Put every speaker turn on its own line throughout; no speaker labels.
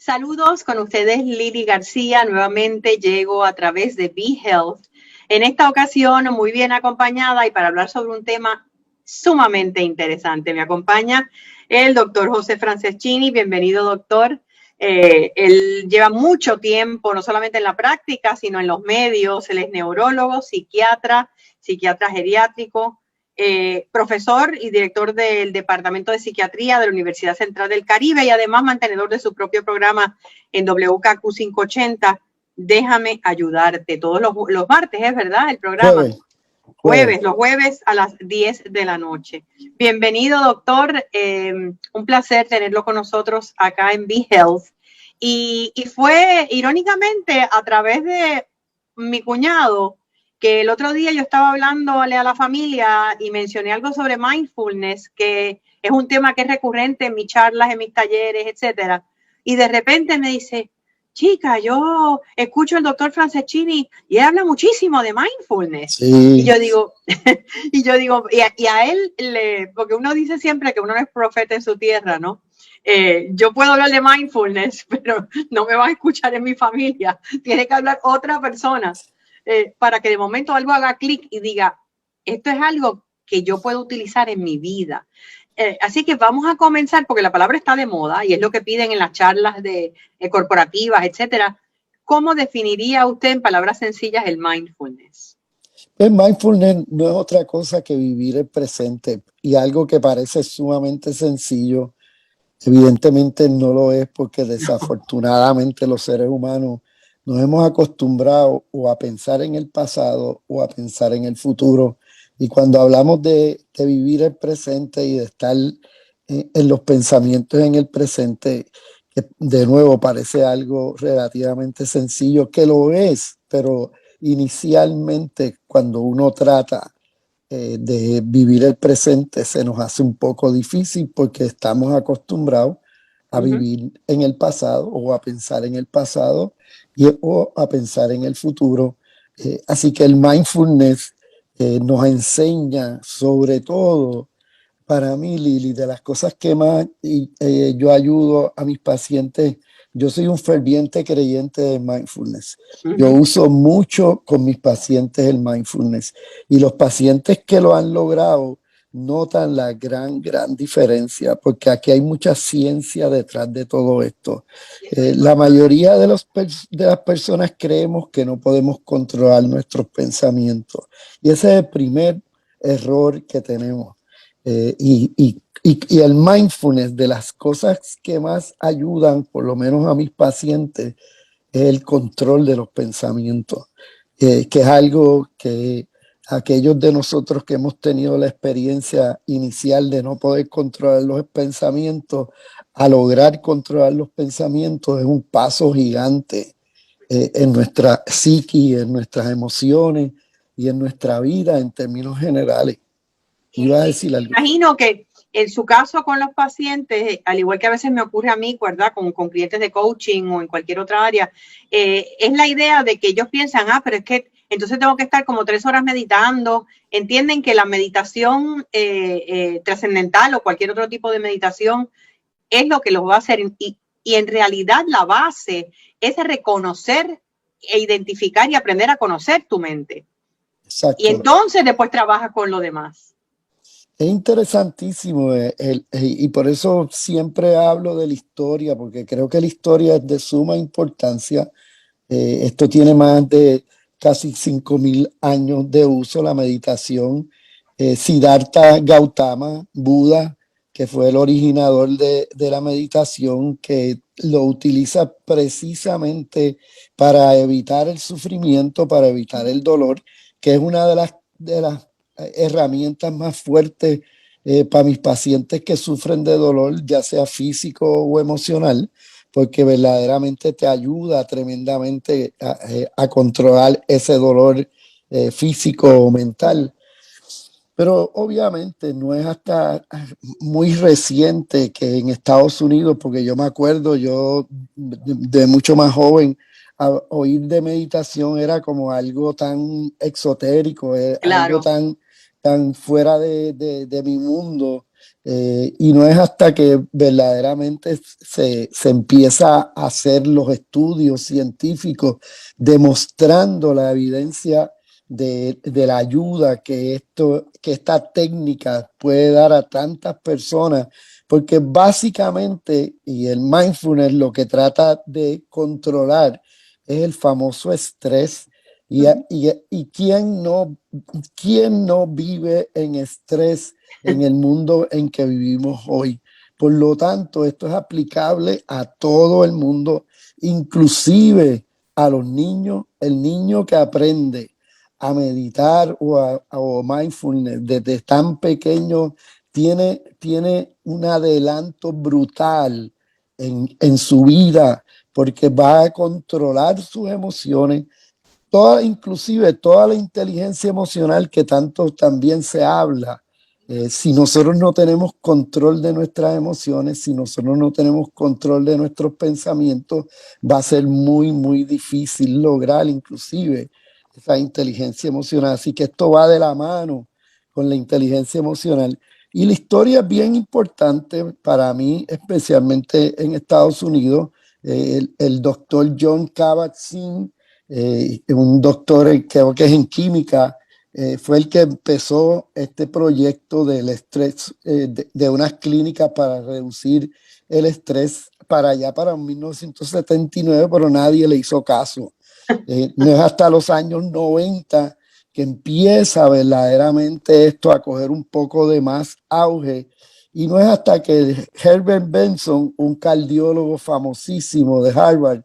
Saludos, con ustedes Lili García. Nuevamente llego a través de Be Health. En esta ocasión muy bien acompañada y para hablar sobre un tema sumamente interesante. Me acompaña el doctor José Franceschini. Bienvenido, doctor. Él lleva mucho tiempo, no solamente en la práctica, sino en los medios. Él es neurólogo, psiquiatra geriátrico, profesor y director del Departamento de Psiquiatría de la Universidad Central del Caribe y además mantenedor de su propio programa en WKQ 580. Déjame ayudarte. Todos los martes, ¿es verdad? El programa. Los jueves a las 10 de la noche. Bienvenido, doctor. Un placer tenerlo con nosotros acá en Be Health. Y fue irónicamente a través de mi cuñado que el otro día yo estaba hablándole a la familia y mencioné algo sobre mindfulness, que es un tema que es recurrente en mis charlas, en mis talleres, etcétera. Y de repente me dice, chica, yo escucho al doctor Franceschini y él habla muchísimo de mindfulness. Sí. Y yo digo, y a él, porque uno dice siempre que uno no es profeta en su tierra, ¿no? Yo puedo hablar de mindfulness, pero no me va a escuchar en mi familia. Tiene que hablar otra persona para que de momento algo haga clic y diga, esto es algo que yo puedo utilizar en mi vida. Así que vamos a comenzar, porque la palabra está de moda y es lo que piden en las charlas corporativas, etcétera. ¿Cómo definiría usted en palabras sencillas el mindfulness?
El mindfulness no es otra cosa que vivir el presente, y algo que parece sumamente sencillo, evidentemente no lo es, porque desafortunadamente los seres humanos nos hemos acostumbrado o a pensar en el pasado o a pensar en el futuro. Y cuando hablamos de vivir el presente y de estar en los pensamientos en el presente, que de nuevo parece algo relativamente sencillo, que lo es, pero inicialmente cuando uno trata de vivir el presente se nos hace un poco difícil, porque estamos acostumbrados a vivir en el pasado o a pensar en el pasado o a pensar en el futuro. Así que el mindfulness nos enseña, sobre todo, para mí, Lili, de las cosas que más yo ayudo a mis pacientes. Yo soy un ferviente creyente de mindfulness. Yo uso mucho con mis pacientes el mindfulness, y los pacientes que lo han logrado notan la gran diferencia, porque aquí hay mucha ciencia detrás de todo esto. La mayoría de las personas creemos que no podemos controlar nuestros pensamientos, y ese es el primer error que tenemos. Y el mindfulness, de las cosas que más ayudan, por lo menos a mis pacientes, es el control de los pensamientos, que es algo que aquellos de nosotros que hemos tenido la experiencia inicial de no poder controlar los pensamientos, a lograr controlar los pensamientos, es un paso gigante en nuestra psique, en nuestras emociones y en nuestra vida en términos generales. Iba a decir algo.
Imagino que en su caso con los pacientes, al igual que a veces me ocurre a mí, ¿verdad? Con clientes de coaching o en cualquier otra área, es la idea de que ellos piensan, pero es que entonces tengo que estar como 3 horas meditando. Entienden que la meditación trascendental o cualquier otro tipo de meditación es lo que los va a hacer. Y en realidad la base es reconocer e identificar y aprender a conocer tu mente.
Exacto.
Y entonces después trabajas con lo demás.
Es interesantísimo y por eso siempre hablo de la historia, porque creo que la historia es de suma importancia. Esto tiene más de casi 5.000 años de uso, la meditación. Siddhartha Gautama, Buda, que fue el originador de la meditación, que lo utiliza precisamente para evitar el sufrimiento, para evitar el dolor, que es una de las herramientas más fuertes para mis pacientes que sufren de dolor, ya sea físico o emocional, porque verdaderamente te ayuda tremendamente a controlar ese dolor físico o mental. Pero obviamente no es hasta muy reciente que en Estados Unidos, porque yo me acuerdo, yo de mucho más joven, oír de meditación era como algo tan exotérico,
Claro.
algo tan fuera de mi mundo. Y no es hasta que verdaderamente se empieza a hacer los estudios científicos demostrando la evidencia de la ayuda que esta técnica puede dar a tantas personas, porque básicamente, y el mindfulness lo que trata de controlar es el famoso estrés. Y quién no vive en estrés en el mundo en que vivimos hoy? Por lo tanto, esto es aplicable a todo el mundo, inclusive a los niños. El niño que aprende a meditar o mindfulness desde tan pequeño tiene un adelanto brutal en su vida, porque va a controlar sus emociones, inclusive toda la inteligencia emocional que tanto también se habla. Si nosotros no tenemos control de nuestras emociones, si nosotros no tenemos control de nuestros pensamientos, va a ser muy, muy difícil lograr inclusive esa inteligencia emocional. Así que esto va de la mano con la inteligencia emocional. Y la historia es bien importante para mí, especialmente en Estados Unidos. El doctor John Kabat-Zinn, un doctor, creo que es en química, fue el que empezó este proyecto del estrés, de unas clínicas para reducir el estrés para allá, para 1979, pero nadie le hizo caso. No es hasta los años 90 que empieza verdaderamente esto a coger un poco de más auge. Y no es hasta que Herbert Benson, un cardiólogo famosísimo de Harvard,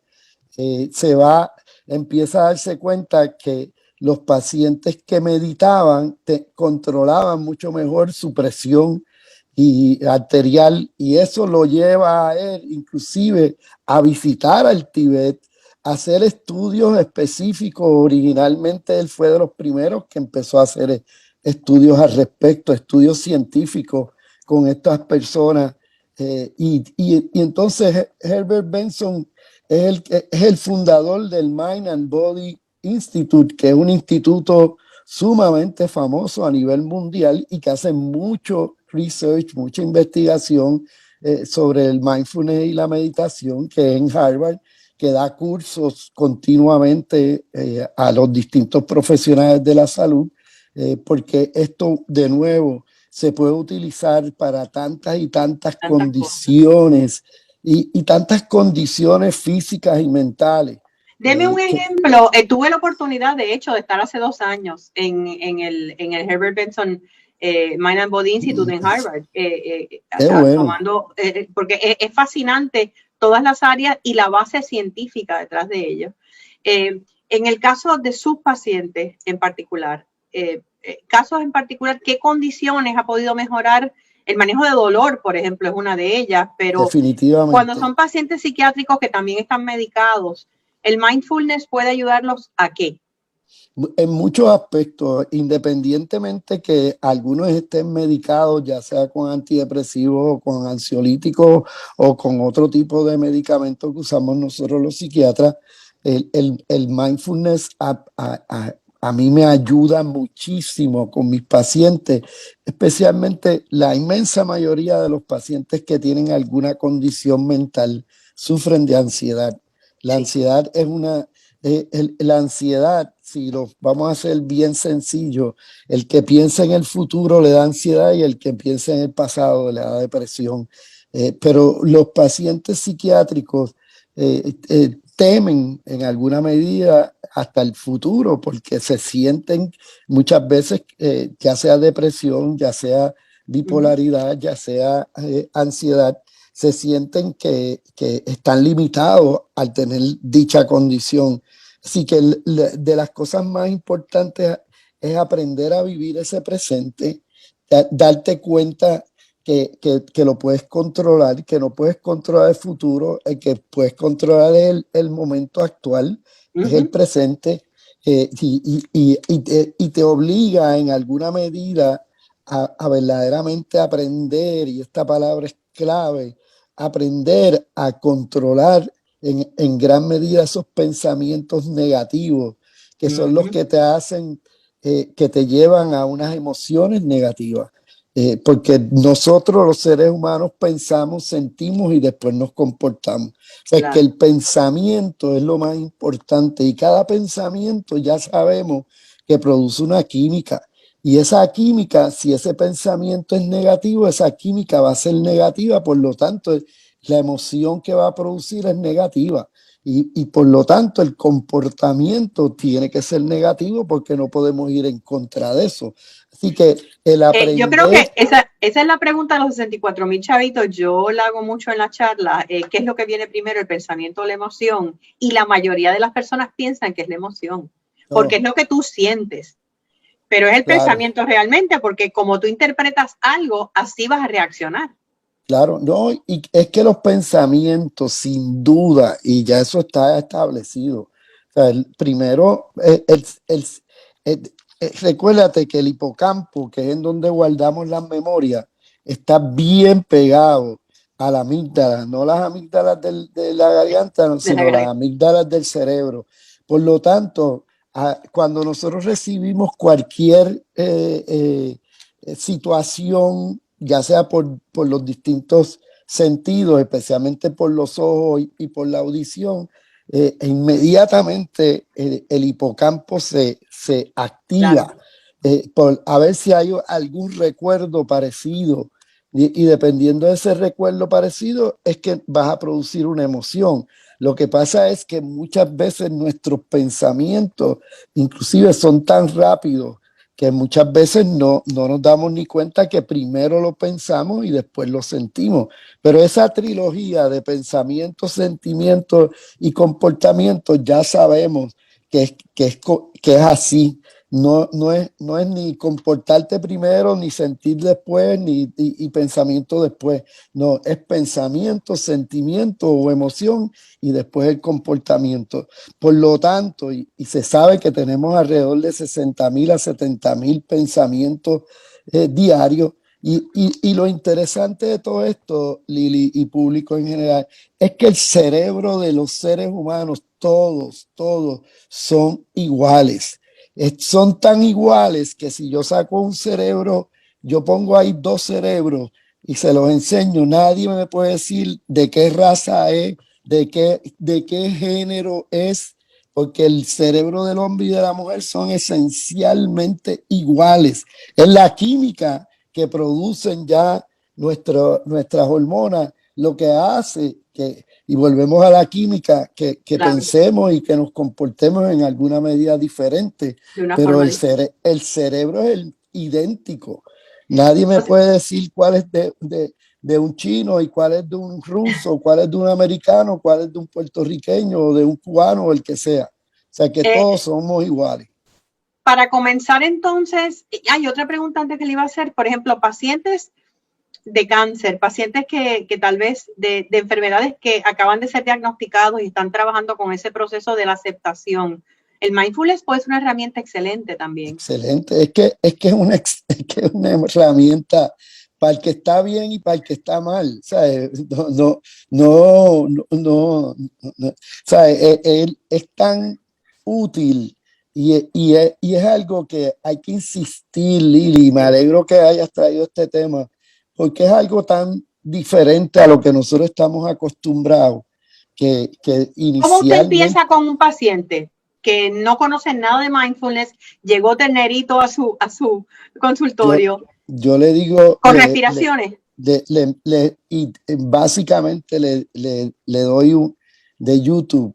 empieza a darse cuenta que los pacientes que meditaban controlaban mucho mejor su presión y arterial, y eso lo lleva a él inclusive a visitar al Tíbet, a hacer estudios específicos. Originalmente él fue de los primeros que empezó a hacer estudios al respecto, estudios científicos con estas personas. Y entonces Herbert Benson es el fundador del Mind and Body Institute, que es un instituto sumamente famoso a nivel mundial y que hace mucho research, mucha investigación sobre el mindfulness y la meditación, que es en Harvard, que da cursos continuamente a los distintos profesionales de la salud, porque esto de nuevo se puede utilizar para tantas y tantas condiciones y tantas condiciones físicas y mentales.
Deme un ejemplo. Tuve la oportunidad, de hecho, de estar hace 2 años en el Herbert Benson Mind and Body Institute en Harvard,
bueno.
porque es fascinante todas las áreas y la base científica detrás de ello. En el caso de sus pacientes en particular, ¿qué condiciones ha podido mejorar? El manejo de dolor, por ejemplo, es una de ellas, pero
definitivamente,
cuando son pacientes psiquiátricos que también están medicados, ¿el mindfulness puede ayudarlos a qué?
En muchos aspectos, independientemente que algunos estén medicados, ya sea con antidepresivos o con ansiolíticos o con otro tipo de medicamentos que usamos nosotros los psiquiatras, el mindfulness a mí me ayuda muchísimo con mis pacientes, especialmente la inmensa mayoría de los pacientes que tienen alguna condición mental sufren de ansiedad. La ansiedad es la ansiedad, si lo vamos a hacer bien sencillo, el que piensa en el futuro le da ansiedad y el que piensa en el pasado le da depresión. Pero los pacientes psiquiátricos temen en alguna medida hasta el futuro porque se sienten muchas veces, ya sea depresión, ya sea bipolaridad, ya sea ansiedad, se sienten que están limitados al tener dicha condición. Así que de las cosas más importantes es aprender a vivir ese presente, darte cuenta que lo puedes controlar, que no puedes controlar el futuro, el que puedes controlar el momento actual, es el presente, y te obliga en alguna medida a verdaderamente aprender, y esta palabra es clave, aprender a controlar en gran medida esos pensamientos negativos, que son los que te hacen, que te llevan a unas emociones negativas. porque nosotros los seres humanos pensamos, sentimos y después nos comportamos. O sea, es que
Claro.
el pensamiento es lo más importante y cada pensamiento ya sabemos que produce una química. Y esa química, si ese pensamiento es negativo, esa química va a ser negativa, por lo tanto, la emoción que va a producir es negativa. Y por lo tanto, el comportamiento tiene que ser negativo porque no podemos ir en contra de eso. Así que el
Yo creo
aprender,
que esa es la pregunta de los 64,000 chavitos. Yo la hago mucho en la charla. ¿Qué es lo que viene primero, el pensamiento o la emoción? Y la mayoría de las personas piensan que es la emoción, porque es
oh,
lo que tú sientes. Pero es el
claro,
pensamiento realmente, porque como tú interpretas algo, así vas a reaccionar.
claro, no, y es que los pensamientos, sin duda, y ya eso está establecido. O sea, primero, recuérdate que el hipocampo, que es en donde guardamos las memorias, está bien pegado a la amígdala, no las amígdalas de la garganta, no,
De la
sino las
garganta.
amígdalas del cerebro. Por lo tanto, cuando nosotros recibimos cualquier situación, ya sea por los distintos sentidos, especialmente por los ojos y por la audición, inmediatamente el hipocampo se
Claro,
activa a ver si hay algún recuerdo parecido. Y dependiendo de ese recuerdo parecido, es que vas a producir una emoción. Lo que pasa es que muchas veces nuestros pensamientos, inclusive, son tan rápidos que muchas veces no nos damos ni cuenta que primero lo pensamos y después lo sentimos. Pero esa trilogía de pensamientos, sentimientos y comportamientos ya sabemos que es así. No es ni comportarte primero, ni sentir después, ni pensamiento después. No, es pensamiento, sentimiento o emoción y después el comportamiento. Por lo tanto, y se sabe que tenemos alrededor de 60,000 a 70,000 pensamientos diarios. Y lo interesante de todo esto, Lili, y público en general, es que el cerebro de los seres humanos, todos son iguales. Son tan iguales que si yo saco un cerebro, yo pongo ahí dos cerebros y se los enseño, nadie me puede decir de qué raza es, de qué género es, porque el cerebro del hombre y de la mujer son esencialmente iguales. Es la química que producen ya nuestras hormonas lo que hace que, y volvemos a la química, que
claro,
pensemos y que nos comportemos en alguna medida diferente,
de una
pero
forma
el,
diferente.
el cerebro es idéntico. Nadie me
O sea,
puede decir cuál es de un chino y cuál es de un ruso, cuál es de un americano, cuál es de un puertorriqueño o de un cubano o el que sea. O sea que
eh,
todos somos iguales.
para comenzar entonces, hay otra pregunta antes que le iba a hacer. Por ejemplo, pacientes de cáncer, pacientes que tal vez de enfermedades que acaban de ser diagnosticados y están trabajando con ese proceso de la aceptación. El mindfulness puede ser una herramienta excelente también.
Excelente. Es que es que es una herramienta para el que está bien y para el que está mal. ¿Sabes? No. ¿Sabes? Es tan útil y es algo que hay que insistir, Lili. Me alegro que hayas traído este tema porque es algo tan diferente a lo que nosotros estamos acostumbrados que
¿Cómo usted
inicialmente
empieza con un paciente que no conoce nada de mindfulness, llegó ternerito a su
yo,
consultorio
yo le digo,
con respiraciones?
y básicamente le doy de YouTube,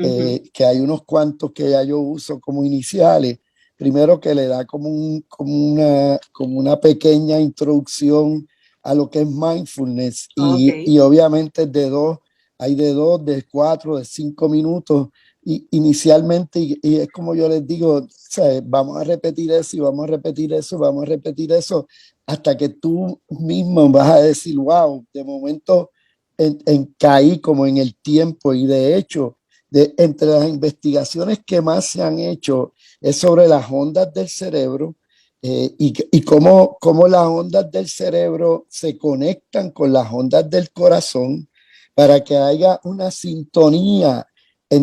Uh -huh.
que hay unos cuantos que ya yo uso como iniciales. Primero que le da como una pequeña introducción a lo que es mindfulness
Ok,
y obviamente hay de dos, de 4, de 5 minutos inicialmente y es como yo les digo, ¿sabes? Vamos a repetir eso y vamos a repetir eso, vamos a repetir eso hasta que tú mismo vas a decir, wow, de momento caí como en el tiempo y de hecho entre las investigaciones que más se han hecho es sobre las ondas del cerebro y cómo las ondas del cerebro se conectan con las ondas del corazón para que haya una sintonía.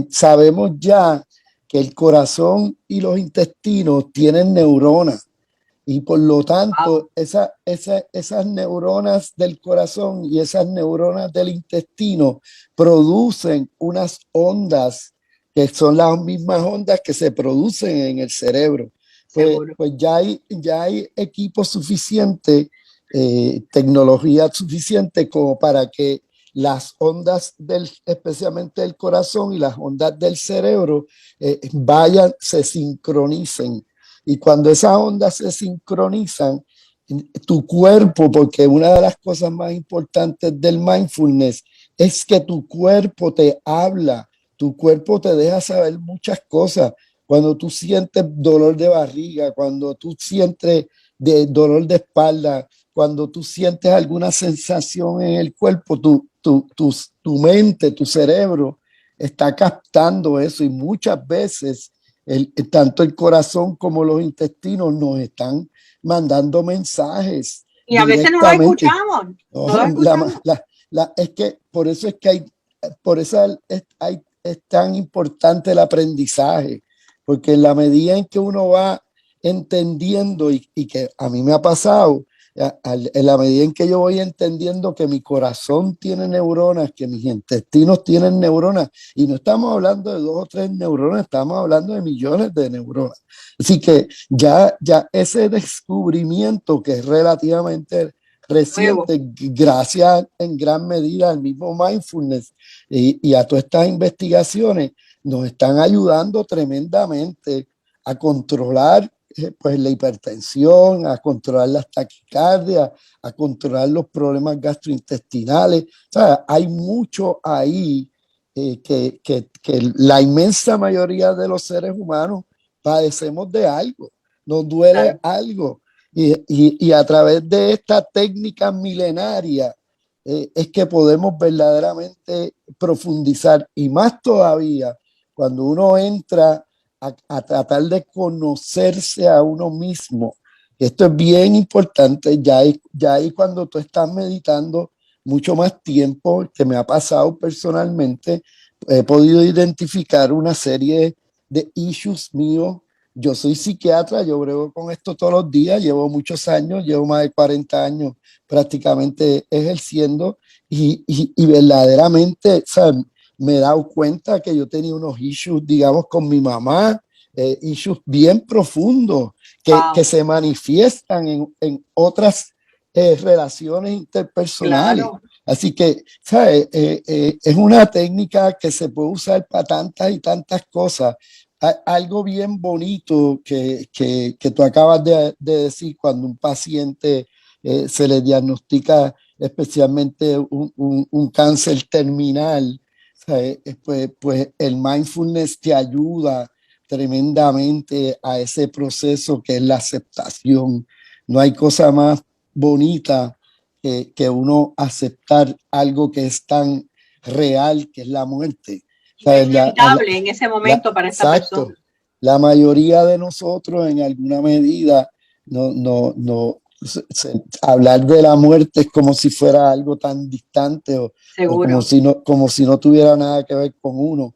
Sabemos ya que el corazón y los intestinos tienen neuronas Y por lo
Wow,
tanto, esas neuronas del corazón y esas neuronas del intestino producen unas ondas que son las mismas ondas que se producen en el cerebro.
seguro.
Pues ya hay equipo suficiente, tecnología suficiente como para que las ondas especialmente del corazón y las ondas del cerebro vayan, se sincronicen. Y cuando esas ondas se sincronizan, tu cuerpo, porque una de las cosas más importantes del mindfulness es que tu cuerpo te habla, tu cuerpo te deja saber muchas cosas. Cuando tú sientes dolor de barriga, cuando tú sientes dolor de espalda, cuando tú sientes alguna sensación en el cuerpo, tu mente, tu cerebro está captando eso y muchas veces tanto el corazón como los intestinos nos están mandando mensajes
Y a veces no lo
directamente.
escuchamos,
No,
no lo escuchamos.
es que por eso es que por eso es tan importante el aprendizaje, porque en la medida en que uno va entendiendo y que a mí me ha pasado, en la medida en que yo voy entendiendo que mi corazón tiene neuronas, que mis intestinos tienen neuronas, y no estamos hablando de 2 o 3 neuronas, estamos hablando de millones de neuronas. Así que ya ese descubrimiento que es relativamente
Nuevo.
reciente, gracias en gran medida al mismo mindfulness y a todas estas investigaciones, nos están ayudando tremendamente a controlar pues la hipertensión, a controlar las taquicardias, a controlar los problemas gastrointestinales. O sea, hay mucho ahí que la inmensa mayoría de los seres humanos padecemos de algo, nos duele
Claro.
algo. Y a través de esta técnica milenaria es que podemos verdaderamente profundizar y más todavía cuando uno entra a tratar de conocerse a uno mismo. Esto es bien importante, ya ahí cuando tú estás meditando mucho más tiempo, que me ha pasado personalmente, he podido identificar una serie de issues míos. Yo soy psiquiatra, yo brego con esto todos los días, llevo muchos años, llevo más de 40 años prácticamente ejerciendo y verdaderamente, o sea, me he dado cuenta que yo tenía unos issues, digamos, con mi mamá, issues bien profundos que
Wow,
se manifiestan en otras relaciones interpersonales.
claro.
Así que, ¿sabes? Es una técnica que se puede usar para tantas y tantas cosas. Algo bien bonito que tú acabas de decir cuando un paciente se le diagnostica especialmente un cáncer terminal, ¿sabes? Pues el mindfulness te ayuda tremendamente a ese proceso que es la aceptación. No hay cosa más bonita que uno aceptar algo que es tan real, que es la muerte.
Que es
¿Sabes?
inevitable en ese momento para esta
Exacto.
persona.
La mayoría de nosotros en alguna medida no hablar de la muerte es como si fuera algo tan distante o
Seguro.
como si no tuviera nada que ver con uno,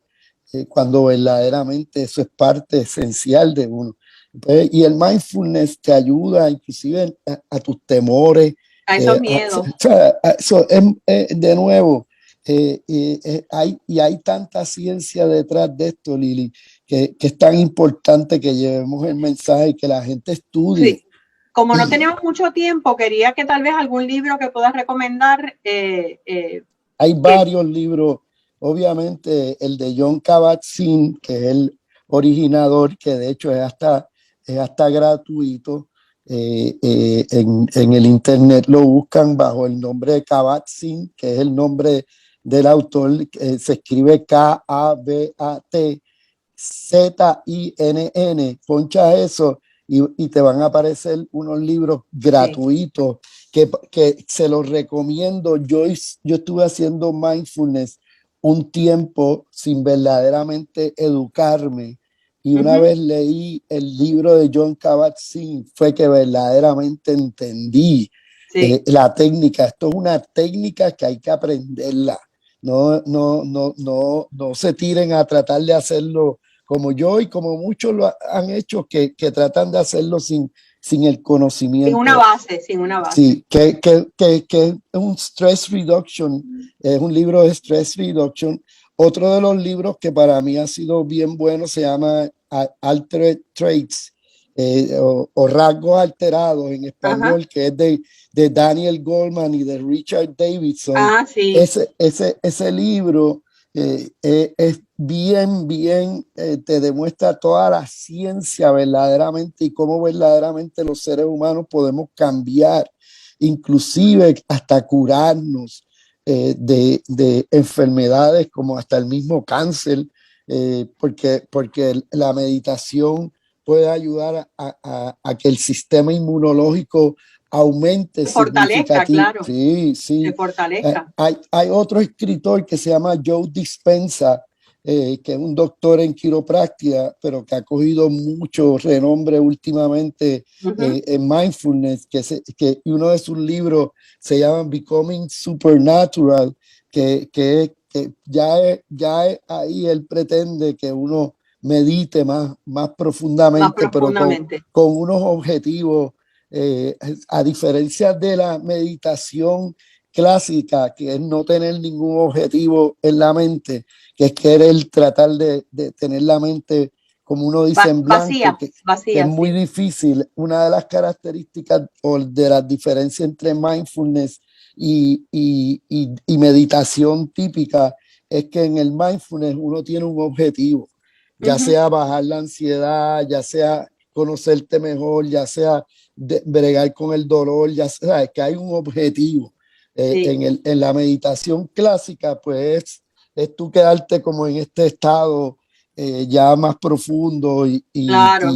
cuando verdaderamente eso es parte esencial de uno. Pues, y el mindfulness te ayuda inclusive a tus temores.
A esos miedos.
Eso es, de nuevo, hay tanta ciencia detrás de esto, Lili, que es tan importante que llevemos el mensaje y que la gente estudie.
Sí. Como no
Y
tenemos mucho tiempo, quería que tal vez algún libro que puedas recomendar.
hay
Que,
varios libros, obviamente el de John Kabat-Zinn, que es el originador, que de hecho es hasta gratuito. En el internet lo buscan bajo el nombre de Kabat-Zinn, que es el nombre del autor, se escribe Kabat Zinn, poncha eso y te van a aparecer unos libros
sí,
gratuitos que se los recomiendo. Yo estuve haciendo mindfulness un tiempo sin verdaderamente educarme y una
ujú,
vez leí el libro de John Kabat-Zinn fue que verdaderamente entendí
sí,
la técnica. Esto es una técnica que hay que aprenderla. No se tiren a tratar de hacerlo como yo y como muchos lo han hecho, que tratan de hacerlo sin el conocimiento.
Sin una base.
Sí, que es un stress reduction, es un libro de stress reduction. Otro de los libros que para mí ha sido bien bueno se llama Altered Traits, o Rasgos Alterados en español, que es de Daniel Goleman y de Richard Davidson.
Sí.
Ese libro es bien, te demuestra toda la ciencia verdaderamente y cómo verdaderamente los seres humanos podemos cambiar, inclusive hasta curarnos de enfermedades como hasta el mismo cáncer, porque la meditación puede ayudar a que el sistema inmunológico aumente
Fortalezca, claro.
Sí.
Se fortalezca.
Hay otro escritor que se llama Joe Dispenza, que es un doctor en quiropráctica, pero que ha cogido mucho renombre últimamente en mindfulness, que uno de sus libros se llama Becoming Supernatural, que ya ahí él pretende que uno medite más profundamente, pero con unos objetivos, a diferencia de la meditación clásica, que es no tener ningún objetivo en la mente, que es querer tratar de tener la mente, como uno dice, en blanco, que es muy difícil. Una de las características o de las diferencias entre mindfulness y meditación típica es que en el mindfulness uno tiene un objetivo, ya sea bajar la ansiedad, ya sea conocerte mejor, ya sea bregar con el dolor, ya sea que hay un objetivo. En la meditación clásica, pues es tú quedarte como en este estado ya más profundo
claro.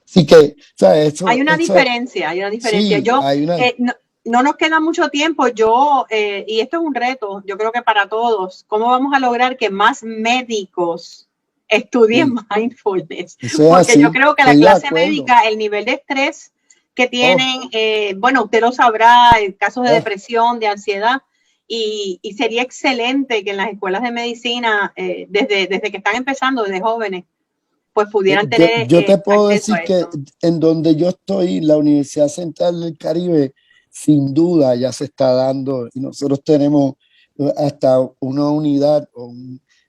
Así que, ¿sabes?
Hay una diferencia.
Sí,
no nos queda mucho tiempo. Y esto es un reto, yo creo que para todos, ¿cómo vamos a lograr que más médicos estudien mindfulness? Porque yo creo que la clase médica, el nivel de estrés que tienen, bueno, usted lo sabrá, en casos de depresión, de ansiedad, y sería excelente que en las escuelas de medicina, desde que están empezando, desde jóvenes, pues pudieran tener
yo te puedo decir que
eso.
en donde yo estoy, la Universidad Central del Caribe, sin duda ya se está dando, y nosotros tenemos hasta una unidad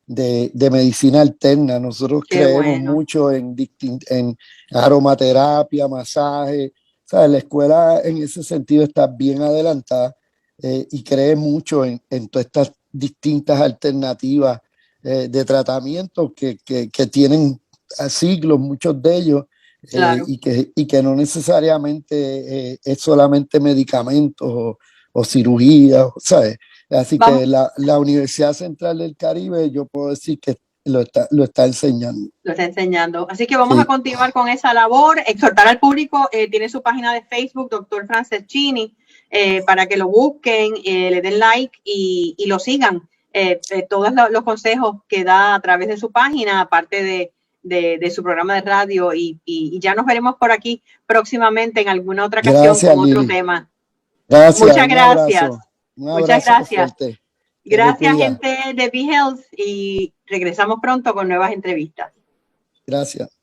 de medicina alterna. Nosotros creemos mucho en aromaterapia, masaje. ¿Sabes? La escuela en ese sentido está bien adelantada, y cree mucho en todas estas distintas alternativas de tratamiento que tienen a siglos, muchos de ellos, y que no necesariamente es solamente medicamentos o cirugía, ¿sabes? Así que la Universidad Central del Caribe, yo puedo decir que lo está enseñando.
Lo está enseñando. Así que vamos a continuar con esa labor, exhortar al público. Tiene su página de Facebook, Dr. Franceschini, para que lo busquen, le den like y lo sigan. Todos los consejos que da a través de su página, aparte de su programa de radio, y ya nos veremos por aquí próximamente en alguna otra ocasión con otro tema.
Gracias.
Muchas gracias.
Muchas gracias.
Gracias, gente de BeHealth, y regresamos pronto con nuevas entrevistas.
Gracias.